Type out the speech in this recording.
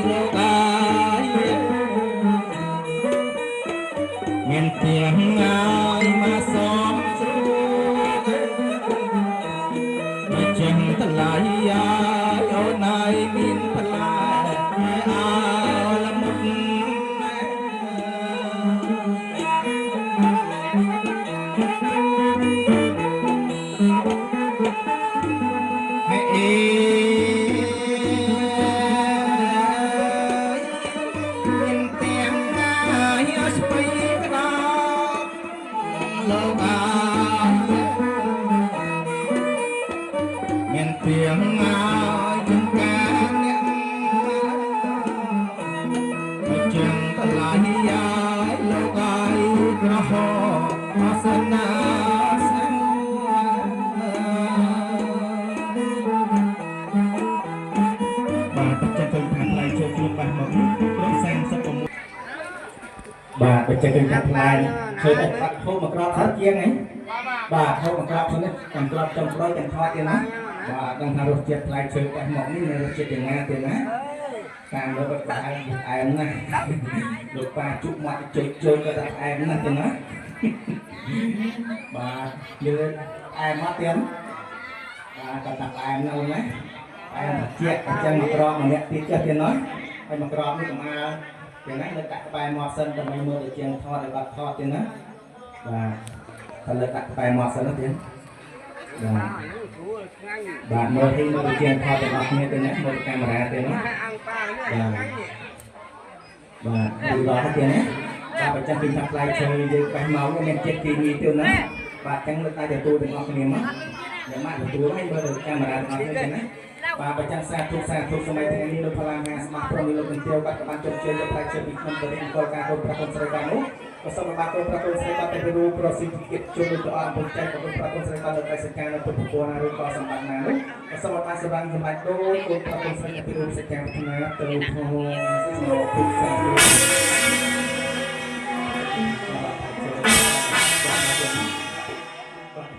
លោកអើយមានទាំងហើយមកសំស្រួលចឹងតម្លៃអាយអូនហើយមានបន្លែអើលមុតហេអេមានទាំងហើយស្បៃក្តោបលោកអើយមានទាំងហើយចង្កាអ្នកចឹងតម្លៃអាយលោកអើយក្រហមអសនាសាបាទបច្ចេកវិទ្យាផ្លែចូលខ្លួនបាត់មកក្រុម36បាទបច្ចេកវិទ្យាផ្លែឃើញបាត់ហូបមកក្របថតជាងហ្នឹងបាទហូបមកក្របហ្នឹងចាំក្របចំប្រយចាំថតទៀតណាបាទដឹងថារសជាតិផ្លែឈើបាត់មកនេះមានរសជាតិយ៉ាងណាទៀតណាតាមលើបាត់ផ្អែមណាស់លោកប៉ាជុកមកជួយក៏ថាផ្អែមណាស់ទៀតណាបាទយើងផ្អែមមកទៀតបាទក៏ថាផ្អែមណាស់អូនណាផ្អែមជាតិអញ្ចឹងមកក្របម្នាក់ទៀតទៀតណាហើយមកក្របនេះកម្អើយ៉ាងណាលើដាក់ក្បែរមាត់សិនដើម្បីមើលទៅជាងថតឲ្យបាត់ថតទៀតណាបាទតែលើដាក់ក្បែរមាត់សិនទៀតបាទមើលទីមើលទៅជាងថតទាំងអស់គ្នាទៅណាមើលកាមេរ៉ាទៀតណាបាទបាទดูដល់ទៀតណាបាទបើចាំពីថាផ្លែឈើយើងបេះមកមានចិត្តគីមីទៀតណាបាទអញ្ចឹងលើកតែទទួលទាំងអស់គ្នាមកយ៉ាងម៉េចទទួលឲ្យមើលទៅកាមេរ៉ាទាំងអស់គ្នាទៅណាបាទបើចាំសាធុសម័យថ្ងៃនេះលោកផល្លាហាស្មារតីលោកកន្ទាវបាត់ក៏បានជោគជ័យយកផ្លែឈើពីក្នុងបរិយាកាសការកូនប្រកូនស្រីបាននោះក៏សូមឲ្យបាទកូនប្រកូនស្រីបានទៅរួមប្រសិទ្ធភាពជុំទៅអរពុកចែកកូនប្រកូនស្រីបានលើកសកម្មនៅពុទ្ធពរណាឬក៏សម្បត្តិណានោះក៏សូមឲ្យបាទសម្រាប់ដូចកូនប្រកូនស្រីទៅរួមសកម្មផ្នែកទៅក្នុងស្នូពុទ្ធសាសនាបាទ